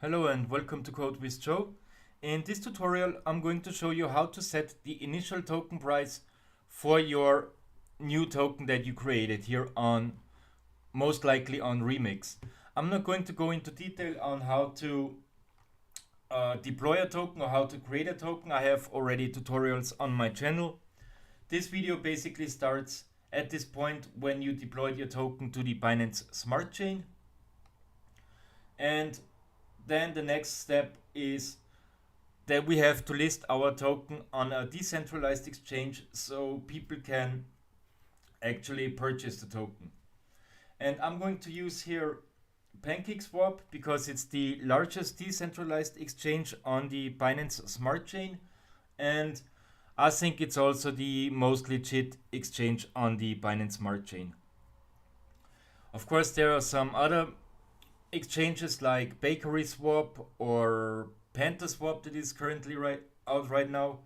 Hello and welcome to Code with Joe. In this tutorial I'm going to show you how to set the initial token price for your new token that you created here on, most likely on Remix. I'm not going to go into detail on how to deploy a token or how to create a token. I have already tutorials on my channel. This video basically starts at this point when you deployed your token to the Binance Smart Chain, and then the next step is that we have to list our token on a decentralized exchange so people can actually purchase the token. And I'm going to use here pancakeswap because it's the largest decentralized exchange on the Binance Smart Chain, and I think it's also the most legit exchange on the Binance Smart Chain. Of course, there are some other exchanges like pancakeswap or pancakeswap that is currently out right now.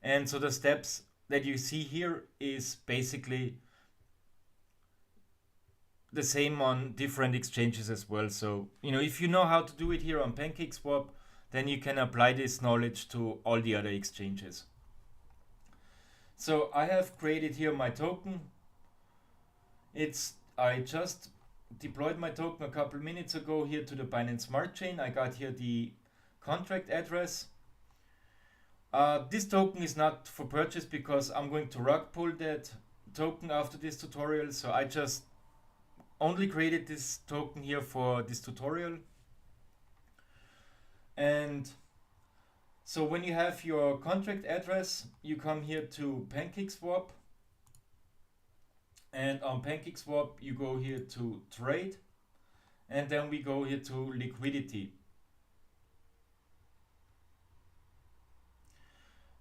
And so the steps that you see here is basically the same on different exchanges as well. So, if you know how to do it here on pancakeswap, then you can apply this knowledge to all the other exchanges. So I have created here my token. I just deployed my token a couple minutes ago here to the Binance Smart Chain. I got here the contract address. This token is not for purchase because I'm going to rug pull that token after this tutorial. So I just only created this token here for this tutorial. And so when you have your contract address, you come here to pancakeswap. And on pancakeswap, you go here to trade. And then we go here to liquidity.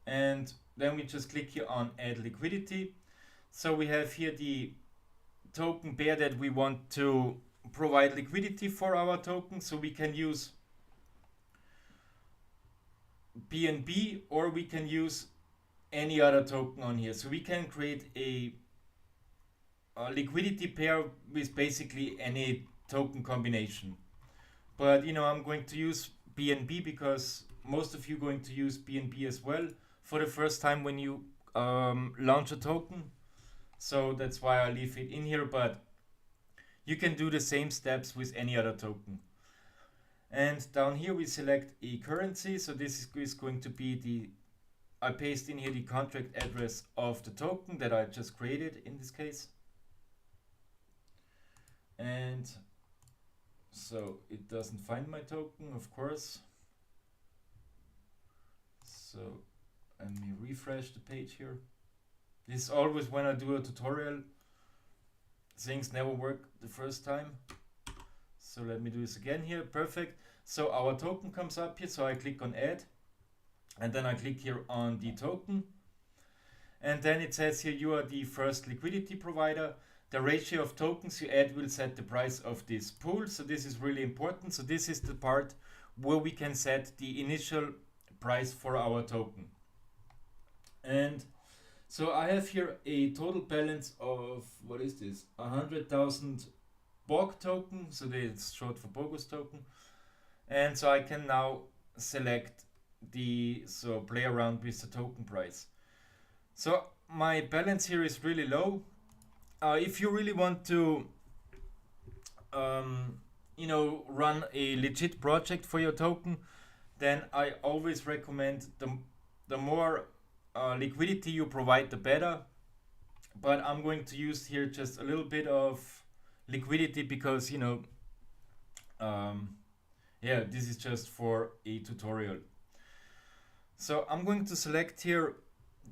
And then we just click here on add liquidity. So we have here the token pair that we want to provide liquidity for our token. So we can use BNB or we can use any other token on here. So we can create a liquidity pair with basically any token combination. But I'm going to use BNB because most of you are going to use BNB as well for the first time when you launch a token. So that's why I leave it in here, but you can do the same steps with any other token. And down here we select a currency. So this is going to be I paste in here the contract address of the token that I just created in this case. And so it doesn't find my token, of course. So let me refresh the page here. This is always when I do a tutorial, things never work the first time. So let me do this again here. Perfect. So our token comes up here. So I click on add and then I click here on the token. And then it says here you are the first liquidity provider. The ratio of tokens you add will set the price of this pool. So this is really important. So this is the part where we can set the initial price for our token. And so I have here a total balance of, what is this? 100,000 BOG token. So that's short for bogus token. And so I can now select play around with the token price. So my balance here is really low. If you really want to, run a legit project for your token, then I always recommend the more liquidity you provide, the better. But I'm going to use here just a little bit of liquidity because, this is just for a tutorial. So I'm going to select here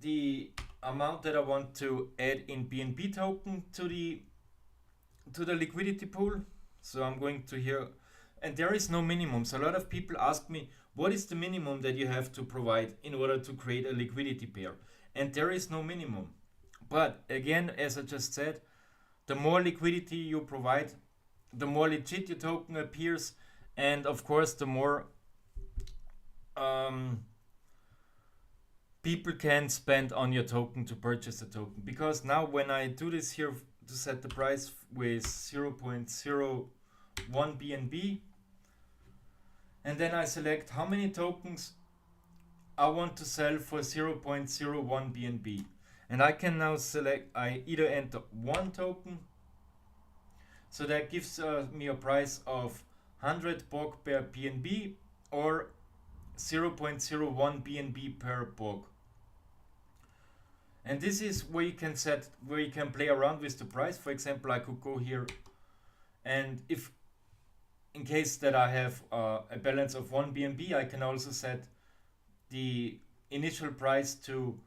the amount that I want to add in BNB token to the liquidity pool. So I'm going to here, and there is no minimum. So a lot of people ask me, what is the minimum that you have to provide in order to create a liquidity pair? And there is no minimum. But again, as I just said, the more liquidity you provide, the more legit your token appears, and of course the more people can spend on your token to purchase the token. Because now when I do this here to set the price with 0.01 BNB, and then I select how many tokens I want to sell for 0.01 BNB. And I can now select, I either enter one token, so that gives me a price of 100 BOG per BNB, or 0.01 BNB per BOG. And this is where you can set, where you can play around with the price. For example, I could go here, and if in case that I have a balance of 1 BNB, I can also set the initial price to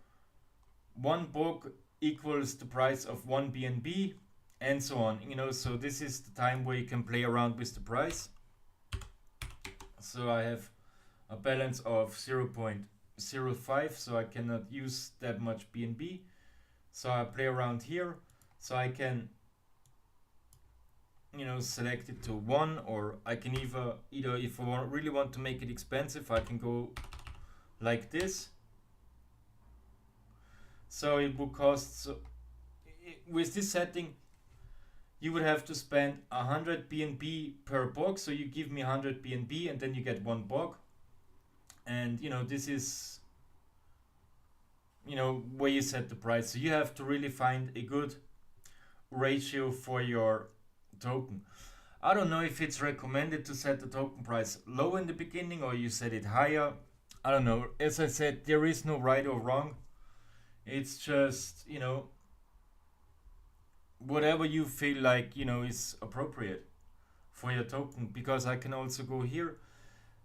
1 BOG equals the price of 1 BNB, and so on. You know, so this is the time where you can play around with the price. So I have a balance of 0.05, so I cannot use that much BNB. So I play around here, so I can, you know, select it to 1, or I can either if I really want to make it expensive, I can go like this. So it would cost, so with this setting, you would have to spend 100 BNB per BOG. So you give me 100 BNB and then you get 1 BOG. And you know, this is, you know, where you set the price. So you have to really find a good ratio for your token. I don't know if it's recommended to set the token price low in the beginning or you set it higher. I don't know. As I said, there is no right or wrong. It's just, you know, whatever you feel like, you know, is appropriate for your token. Because I can also go here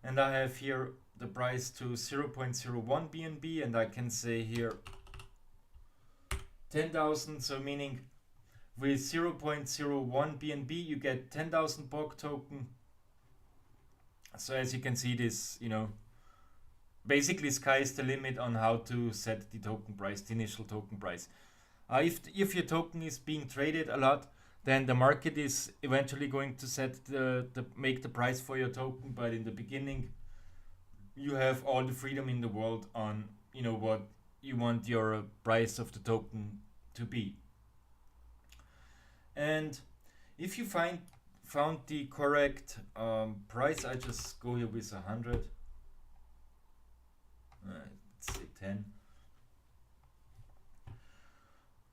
and I have here the price to 0.01 BNB, and I can say here 10,000. So meaning with 0.01 BNB you get 10,000 BOG token. So as you can see, this, you know, basically sky is the limit on how to set the token price, the initial token price. If your token is being traded a lot, then the market is eventually going to set make the price for your token. But in the beginning, you have all the freedom in the world on, you know, what you want your price of the token to be. And if you found the correct price, I just go here with 100. Let's say 10.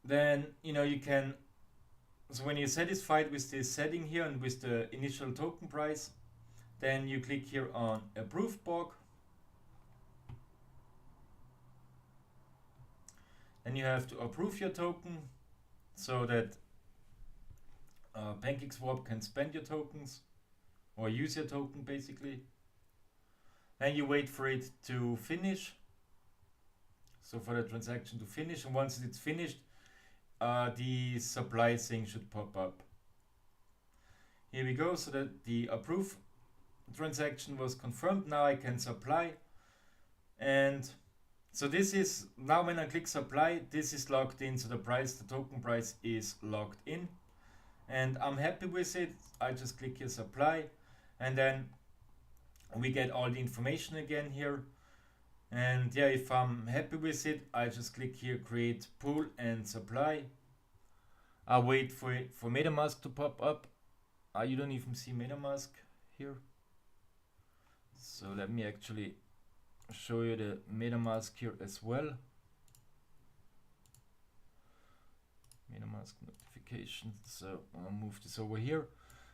Then, you know, you can, so when you're satisfied with this setting here and with the initial token price, then you click here on approve BOG. Then you have to approve your token so that pancakeswap can spend your tokens or use your token basically. Then you wait for it to finish. So for the transaction to finish, and once it's finished, the supply thing should pop up. Here we go, so that the approve transaction was confirmed. Now I can supply, and so this is, now when I click supply, this is logged in, so the price, the token price is logged in, and I'm happy with it. I just click here supply, and then we get all the information again here. And yeah, if I'm happy with it, I just click here create pool and supply. I wait for it, for MetaMask to pop up. You don't even see MetaMask here, so let me actually show you the MetaMask here as well. MetaMask notification. So I'll move this over here.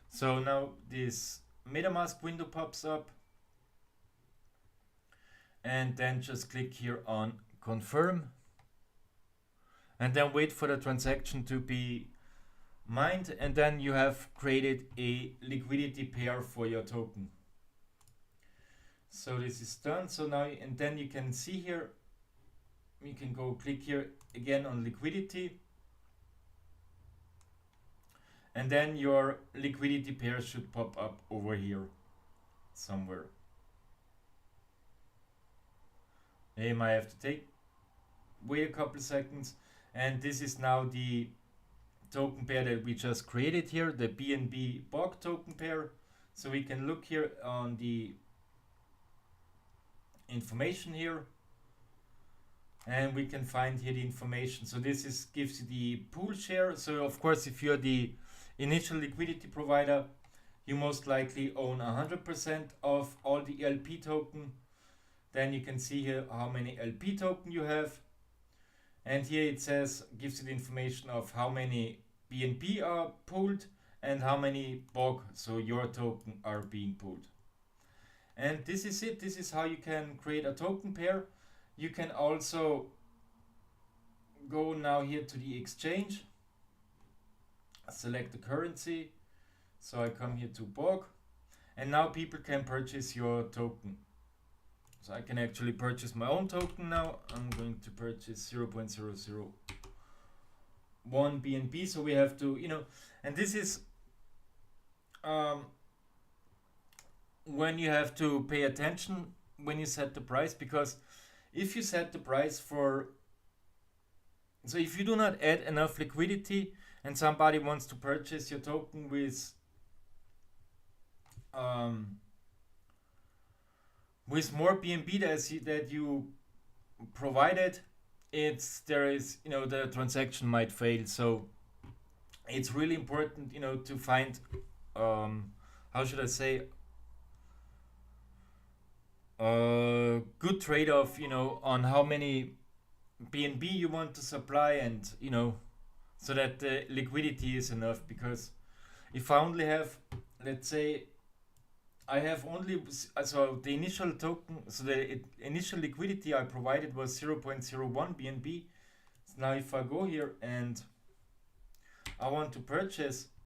So now this MetaMask window pops up, and then just click here on confirm, and then wait for the transaction to be mined, and then you have created a liquidity pair for your token. So this is done. So now, and then you can see here, you can go click here again on liquidity, and then your liquidity pair should pop up over here somewhere. You might have to wait a couple seconds, and this is now the token pair that we just created here, the BNB BOG token pair. So we can look here on the information here, and we can find here the information. So this is gives you the pool share. So of course, if you're the initial liquidity provider, you most likely own 100% of all the LP token. Then you can see here how many LP token you have. And here it says, gives you the information of how many BNB are pooled and how many BOG, so your token, are being pooled. And this is it. This is how you can create a token pair. You can also go now here to the exchange, select the currency. So I come here to BOG, and now people can purchase your token. So I can actually purchase my own token now. I'm going to purchase 0.001 BNB. So we have to, and this is when you have to pay attention when you set the price, because if you set the price so if you do not add enough liquidity and somebody wants to purchase your token with more BNB that you provided, the transaction might fail. So it's really important, to find how should I say, good trade-off, on how many BNB you want to supply, and so that the liquidity is enough. Because if I only have, let's say, I have only, so the initial token, so the initial liquidity I provided was 0.01 BNB. Now if I go here and I want to purchase